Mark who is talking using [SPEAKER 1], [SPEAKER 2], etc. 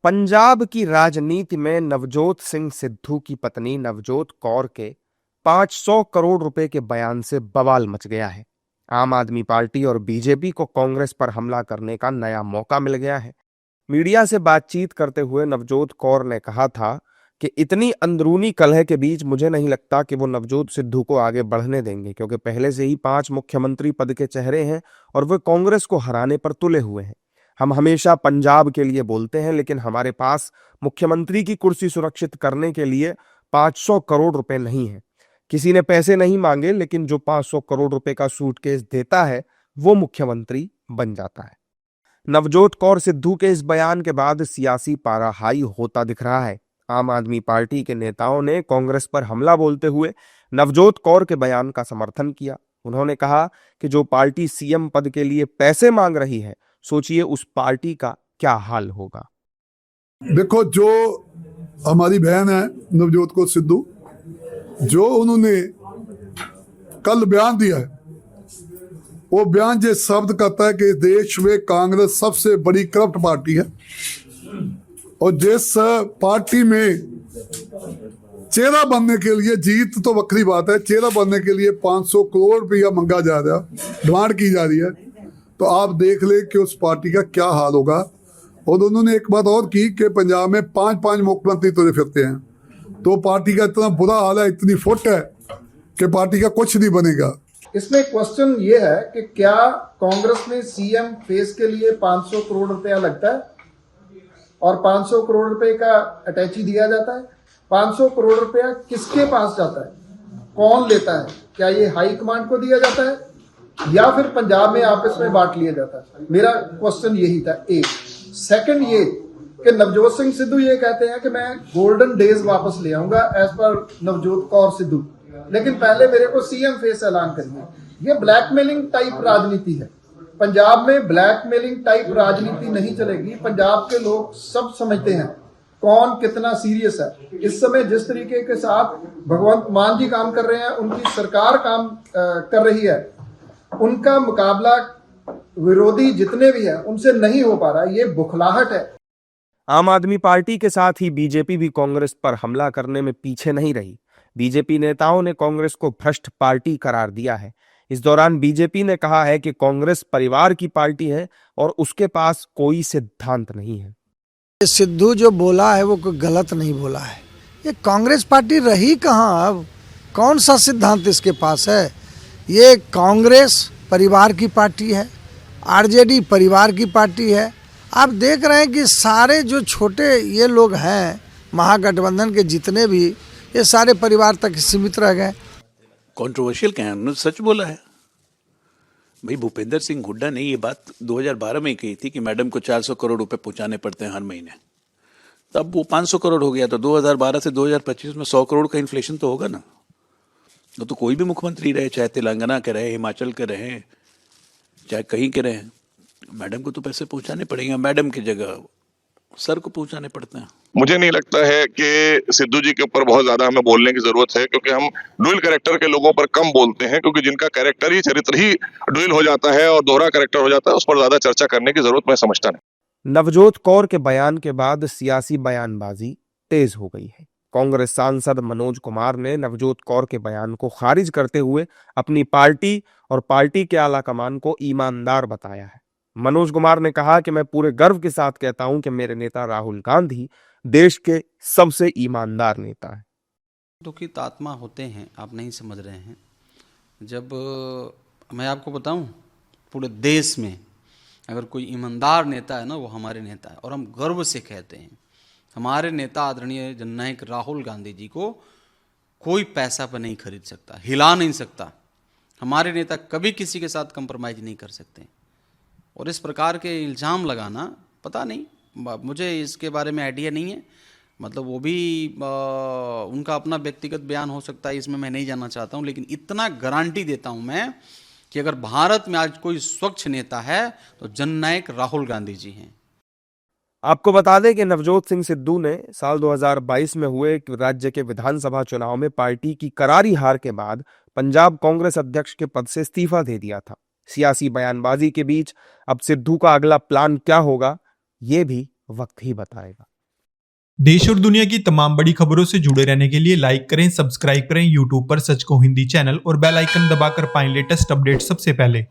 [SPEAKER 1] पंजाब की राजनीति में नवजोत सिंह सिद्धू की पत्नी नवजोत कौर के 500 करोड़ रुपए के बयान से बवाल मच गया है। आम आदमी पार्टी और बीजेपी को कांग्रेस पर हमला करने का नया मौका मिल गया है। मीडिया से बातचीत करते हुए नवजोत कौर ने कहा था कि इतनी अंदरूनी कलह के बीच मुझे नहीं लगता कि वो नवजोत सिद्धू को आगे बढ़ने देंगे, क्योंकि पहले से ही 5 मुख्यमंत्री पद के चेहरे हैं और वे कांग्रेस को हराने पर तुले हुए हैं। हम हमेशा पंजाब के लिए बोलते हैं, लेकिन हमारे पास मुख्यमंत्री की कुर्सी सुरक्षित करने के लिए 500 करोड़ रुपए नहीं है। किसी ने पैसे नहीं मांगे, लेकिन जो 500 करोड़ रुपए का सूटकेस देता है वो मुख्यमंत्री बन जाता है। नवजोत कौर सिद्धू के इस बयान के बाद सियासी पारा हाई होता दिख रहा है। आम आदमी पार्टी के नेताओं ने कांग्रेस पर हमला बोलते हुए नवजोत कौर के बयान का समर्थन किया। उन्होंने कहा कि जो पार्टी सीएम पद के लिए पैसे मांग रही है, सोचिए उस पार्टी का क्या हाल होगा।
[SPEAKER 2] देखो, जो हमारी बहन है नवजोत कौर सिद्धू, जो उन्होंने कल बयान दिया है, वो बयान जिस शब्द कहता है कि देश में कांग्रेस सबसे बड़ी करप्ट पार्टी है और जिस पार्टी में चेहरा बनने के लिए, जीत तो वक्री बात है, चेहरा बनने के लिए 500 करोड़ रुपया मांगा जा रहा, डिमांड की जा रही है, तो आप देख ले कि उस पार्टी का क्या हाल होगा। और उन्होंने एक बात और की कि पंजाब में 5 मुख्यमंत्री तुले फिरते हैं, तो पार्टी का इतना बुरा हाल है, इतनी फुट है कि पार्टी का कुछ नहीं बनेगा।
[SPEAKER 3] इसमें क्वेश्चन ये है कि क्या कांग्रेस में सीएम फेस के लिए 500 करोड़ रुपया लगता है और 500 करोड़ रुपए का अटैची दिया जाता है? 500 करोड़ रुपया किसके पास जाता है, कौन लेता है? क्या ये हाई कमांड को दिया जाता है या फिर पंजाब में आपस में बांट लिया जाता है? मेरा क्वेश्चन यही था। एक सेकंड ये कि नवजोत सिंह सिद्धू ये कहते हैं कि मैं गोल्डन डेज वापस ले आऊंगा एज पर नवजोत कौर सिद्धू, लेकिन पहले मेरे को सीएम फेस ऐलान करिए। ये ब्लैकमेलिंग टाइप राजनीति है। पंजाब में ब्लैकमेलिंग टाइप राजनीति नहीं चलेगी। पंजाब के लोग सब समझते हैं कौन कितना सीरियस है। इस समय जिस तरीके के साथ भगवंत मान जी काम कर रहे हैं, उनकी सरकार काम कर रही है, उनका मुकाबला विरोधी जितने भी हैं उनसे नहीं हो पा रहा। ये बुखलाहट है।
[SPEAKER 1] आम आदमी पार्टी के साथ ही बीजेपी भी कांग्रेस पर हमला करने में पीछे नहीं रही। बीजेपी नेताओं ने कांग्रेस को भ्रष्ट पार्टी करार दिया है। इस दौरान बीजेपी ने कहा है कि कांग्रेस परिवार की पार्टी है और उसके पास कोई सिद्धांत नहीं है।
[SPEAKER 4] सिद्धू जो बोला है वो कोई गलत नहीं बोला है। ये कांग्रेस पार्टी रही कहाँ अब? कौन सा सिद्धांत इसके पास है? ये कांग्रेस परिवार की पार्टी है, आरजेडी परिवार की पार्टी है। आप देख रहे हैं कि सारे जो छोटे ये लोग हैं महागठबंधन के जितने भी, ये सारे परिवार तक सीमित रह गए।
[SPEAKER 5] कंट्रोवर्शियल क्या है? उन्होंने सच बोला है भाई। भूपेंद्र सिंह हुड्डा ने ये बात 2012 में कही थी कि मैडम को 400 करोड़ रुपए पहुंचाने पड़ते हैं हर महीने। तब वो 500 करोड़ हो गया, तो 2012 से 2025 में 100 करोड़ का इन्फ्लेशन तो होगा ना। तो कोई भी मुख्यमंत्री रहे, चाहे तेलंगाना के रहे, हिमाचल के रहे, चाहे कहीं के रहे, मैडम को तो पैसे पहुंचाने पड़ेंगे। मैडम की जगह सर को पहुंचाने पड़ते हैं।
[SPEAKER 6] मुझे नहीं लगता है कि सिद्धू जी के ऊपर बहुत ज्यादा हमें बोलने की जरूरत है, क्योंकि हम डुअल कैरेक्टर के लोगों पर कम बोलते हैं, क्योंकि जिनका कैरेक्टर ही, चरित्र ही डुअल हो जाता है और दोहरा कैरेक्टर हो जाता है, उस पर ज्यादा चर्चा करने की जरूरत मैं समझता नहीं।
[SPEAKER 1] नवजोत कौर के बयान के बाद सियासी बयानबाजी तेज हो गई है। कांग्रेस सांसद मनोज कुमार ने नवजोत कौर के बयान को खारिज करते हुए अपनी पार्टी और पार्टी के आला कमान को ईमानदार बताया है। मनोज कुमार ने कहा कि मैं पूरे गर्व के साथ कहता हूं कि मेरे नेता राहुल गांधी देश के सबसे ईमानदार नेता है।
[SPEAKER 7] दुखित आत्मा होते हैं, आप नहीं समझ रहे हैं। जब मैं आपको बताऊं, पूरे देश में अगर कोई ईमानदार नेता है ना, वो हमारे नेता है। और हम गर्व से कहते हैं हमारे नेता आदरणीय जननायक राहुल गांधी जी को कोई पैसा पर नहीं खरीद सकता, हिला नहीं सकता। हमारे नेता कभी किसी के साथ कंप्रोमाइज नहीं कर सकते। और इस प्रकार के इल्ज़ाम लगाना, पता नहीं, मुझे इसके बारे में आइडिया नहीं है। मतलब वो भी उनका अपना व्यक्तिगत बयान हो सकता है, इसमें मैं नहीं जानना चाहता हूँ। लेकिन इतना गारंटी देता हूँ मैं कि अगर भारत में आज कोई स्वच्छ नेता है तो जननायक राहुल गांधी जी हैं।
[SPEAKER 1] आपको बता दें कि नवजोत सिंह सिद्धू ने साल 2022 में हुए राज्य के विधानसभा चुनाव में पार्टी की करारी हार के बाद पंजाब कांग्रेस अध्यक्ष के पद से इस्तीफा दे दिया था। सियासी बयानबाजी के बीच अब सिद्धू का अगला प्लान क्या होगा, ये भी वक्त ही बताएगा।
[SPEAKER 8] देश और दुनिया की तमाम बड़ी खबरों से जुड़े रहने के लिए लाइक करें, सब्सक्राइब करें यूट्यूब पर सच को हिंदी चैनल और बेल आइकन दबाकर पाएं लेटेस्ट अपडेट सबसे पहले।